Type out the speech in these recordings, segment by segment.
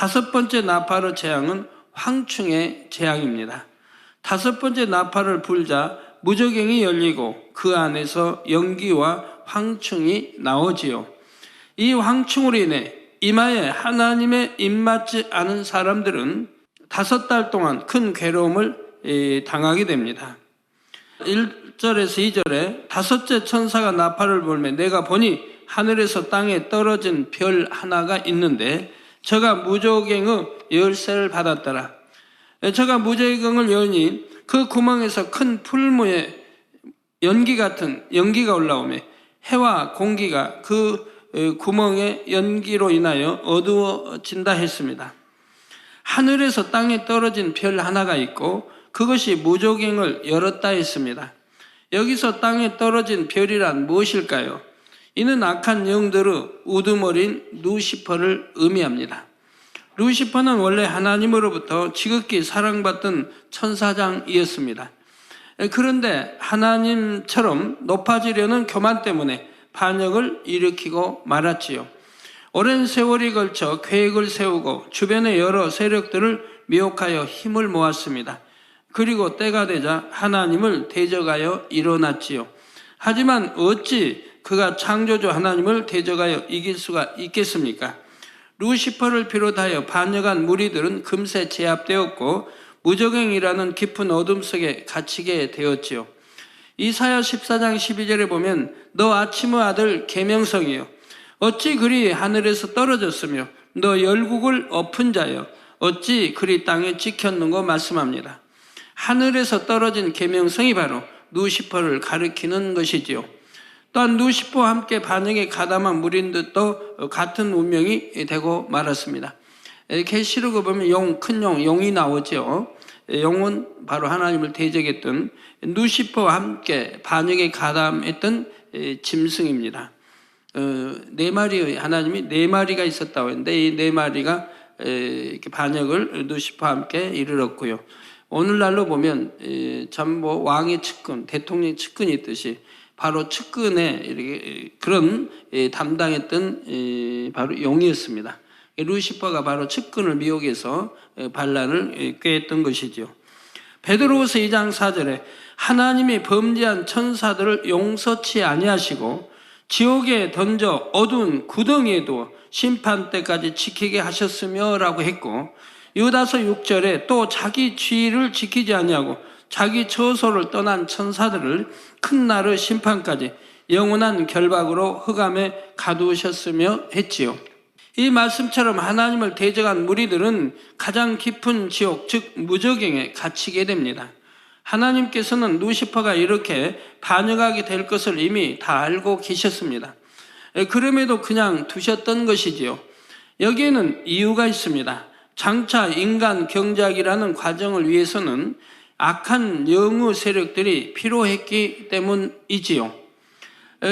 다섯 번째 나팔의 재앙은 황충의 재앙입니다. 다섯 번째 나팔을 불자 무저갱이 열리고 그 안에서 연기와 황충이 나오지요. 이 황충으로 인해 이마에 하나님의 입맞지 않은 사람들은 5달 동안 큰 괴로움을 당하게 됩니다. 1절에서 2절에 다섯째 천사가 나팔을 불매 내가 보니 하늘에서 땅에 떨어진 별 하나가 있는데 저가 무저갱의 열쇠를 받았더라. 저가 무저갱을 여니 그 구멍에서 큰 풀무에 연기 같은 연기가 올라오매 해와 공기가 그 구멍의 연기로 인하여 어두워진다 했습니다. 하늘에서 땅에 떨어진 별 하나가 있고 그것이 무저갱을 열었다 했습니다. 여기서 땅에 떨어진 별이란 무엇일까요? 이는 악한 영들의 우두머리인 루시퍼를 의미합니다. 루시퍼는 원래 하나님으로부터 지극히 사랑받던 천사장이었습니다. 그런데 하나님처럼 높아지려는 교만 때문에 반역을 일으키고 말았지요. 오랜 세월이 걸쳐 계획을 세우고 주변의 여러 세력들을 미혹하여 힘을 모았습니다. 그리고 때가 되자 하나님을 대적하여 일어났지요. 하지만 어찌 그가 창조주 하나님을 대적하여 이길 수가 있겠습니까? 루시퍼를 비롯하여 반역한 무리들은 금세 제압되었고 무저갱이라는 깊은 어둠 속에 갇히게 되었지요. 이사야 14장 12절에 보면 너 아침의 아들 계명성이여 어찌 그리 하늘에서 떨어졌으며 너 열국을 엎은 자여 어찌 그리 땅에 찍혔는고 말씀합니다. 하늘에서 떨어진 계명성이 바로 루시퍼를 가리키는 것이지요. 또한 루시퍼와 함께 반역에 가담한 무리들도 같은 운명이 되고 말았습니다. 계시록에 보면 큰 용이 나오죠. 용은 바로 하나님을 대적했던 루시퍼와 함께 반역에 가담했던 짐승입니다. 4마리의 하나님이 4마리가 있었다고 했는데 이 4마리가 이렇게 반역을 루시퍼와 함께 이르렀고요. 오늘날로 보면 전부 왕의 측근, 대통령 측근이 있듯이 바로 측근에 이렇게 그런 담당했던 바로 용이었습니다. 루시퍼가 바로 측근을 미혹해서 반란을 꾀했던 것이죠. 베드로후서 2장 4절에 하나님이 범죄한 천사들을 용서치 아니하시고 지옥에 던져 어두운 구덩이에 두어 심판 때까지 지키게 하셨으며 라고 했고 유다서 6절에 또 자기 지위를 지키지 아니하고 자기 처소를 떠난 천사들을 큰 날의 심판까지 영원한 결박으로 흑암에 가두셨으며 했지요. 이 말씀처럼 하나님을 대적한 무리들은 가장 깊은 지옥, 즉 무저갱에 갇히게 됩니다. 하나님께서는 루시퍼가 이렇게 반역하게 될 것을 이미 다 알고 계셨습니다. 그럼에도 그냥 두셨던 것이지요. 여기에는 이유가 있습니다. 장차 인간 경작이라는 과정을 위해서는 악한 영의 세력들이 필요했기 때문이지요.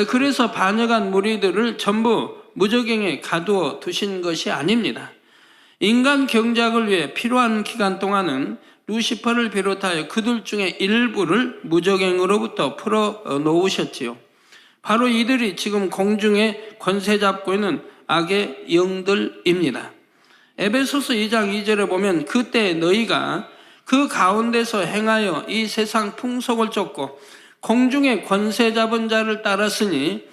그래서 반역한 무리들을 전부 무저갱에 가두어 두신 것이 아닙니다. 인간 경작을 위해 필요한 기간 동안은 루시퍼를 비롯하여 그들 중에 일부를 무저갱으로부터 풀어 놓으셨지요. 바로 이들이 지금 공중에 권세 잡고 있는 악의 영들입니다. 에베소서 2장 2절에 보면 그때 너희가 그 가운데서 행하여 이 세상 풍속을 쫓고 공중에 권세 잡은 자를 따랐으니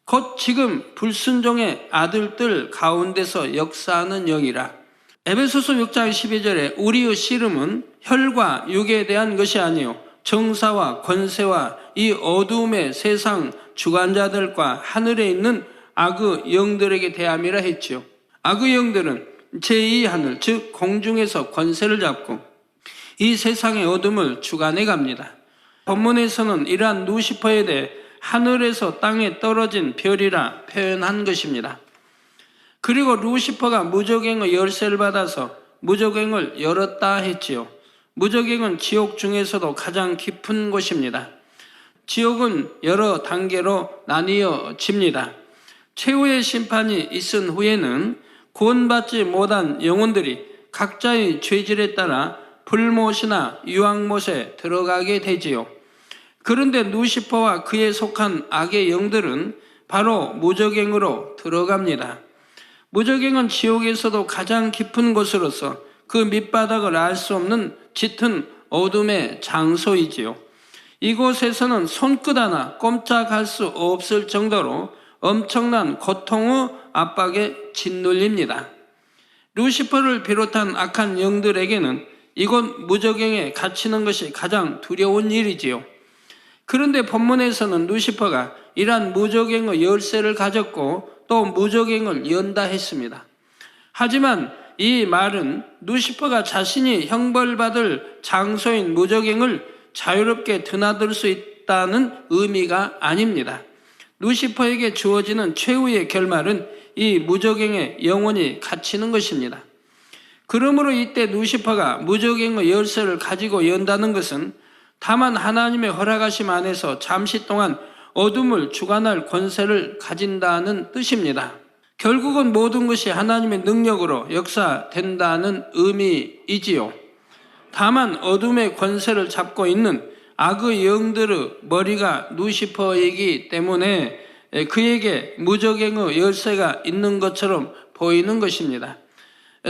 곧 지금 불순종의 아들들 가운데서 역사하는 영이라. 에베소서 6장 12절에 우리의 씨름은 혈과 육에 대한 것이 아니요 정사와 권세와 이 어두움의 세상 주관자들과 하늘에 있는 악의 영들에게 대함이라 했지요. 악의 영들은 제2하늘 즉 공중에서 권세를 잡고 이 세상의 어둠을 주관해 갑니다. 본문에서는 이러한 루시퍼에 대해 하늘에서 땅에 떨어진 별이라 표현한 것입니다. 그리고 루시퍼가 무저갱의 열쇠를 받아서 무저갱을 열었다 했지요. 무저갱은 지옥 중에서도 가장 깊은 곳입니다. 지옥은 여러 단계로 나뉘어집니다. 최후의 심판이 있은 후에는 구원받지 못한 영혼들이 각자의 죄질에 따라 불못이나 유황못에 들어가게 되지요. 그런데 루시퍼와 그에 속한 악의 영들은 바로 무저갱으로 들어갑니다. 무저갱은 지옥에서도 가장 깊은 곳으로서 그 밑바닥을 알 수 없는 짙은 어둠의 장소이지요. 이곳에서는 손끝 하나 꼼짝할 수 없을 정도로 엄청난 고통의 압박에 짓눌립니다. 루시퍼를 비롯한 악한 영들에게는 이곳 무저갱에 갇히는 것이 가장 두려운 일이지요. 그런데 본문에서는 루시퍼가 이러한 무저갱의 열쇠를 가졌고 또 무저갱을 연다 했습니다. 하지만 이 말은 루시퍼가 자신이 형벌받을 장소인 무저갱을 자유롭게 드나들 수 있다는 의미가 아닙니다. 루시퍼에게 주어지는 최후의 결말은 이 무저갱에 영원히 갇히는 것입니다. 그러므로 이때 루시퍼가 무저갱의 열쇠를 가지고 연다는 것은 다만 하나님의 허락하심 안에서 잠시 동안 어둠을 주관할 권세를 가진다는 뜻입니다. 결국은 모든 것이 하나님의 능력으로 역사된다는 의미이지요. 다만 어둠의 권세를 잡고 있는 악의 영들의 머리가 루시퍼이기 때문에 그에게 무저갱의 열쇠가 있는 것처럼 보이는 것입니다.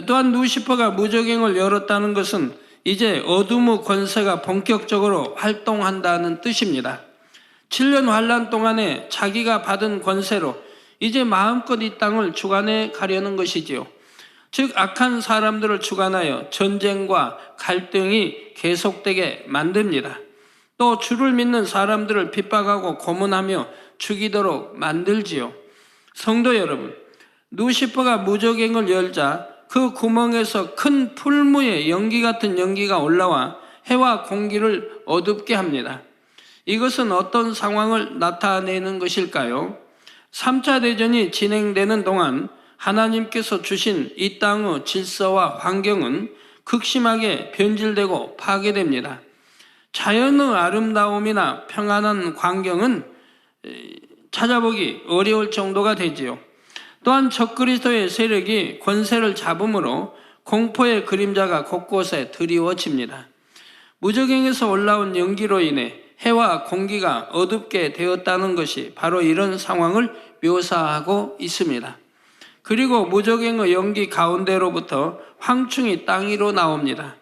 또한 루시퍼가 무저갱을 열었다는 것은 이제 어둠의 권세가 본격적으로 활동한다는 뜻입니다. 7년 환란 동안에 자기가 받은 권세로 이제 마음껏 이 땅을 주관해 가려는 것이지요. 즉 악한 사람들을 주관하여 전쟁과 갈등이 계속되게 만듭니다. 또 주를 믿는 사람들을 핍박하고 고문하며 죽이도록 만들지요. 성도 여러분, 루시퍼가 무저갱을 열자 그 구멍에서 큰 풀무의 연기 같은 연기가 올라와 해와 공기를 어둡게 합니다. 이것은 어떤 상황을 나타내는 것일까요? 3차 대전이 진행되는 동안 하나님께서 주신 이 땅의 질서와 환경은 극심하게 변질되고 파괴됩니다. 자연의 아름다움이나 평안한 광경은 찾아보기 어려울 정도가 되지요. 또한 적그리스도의 세력이 권세를 잡음으로 공포의 그림자가 곳곳에 드리워집니다. 무저갱에서 올라온 연기로 인해 해와 공기가 어둡게 되었다는 것이 바로 이런 상황을 묘사하고 있습니다. 그리고 무저갱의 연기 가운데로부터 황충이 땅 위로 나옵니다.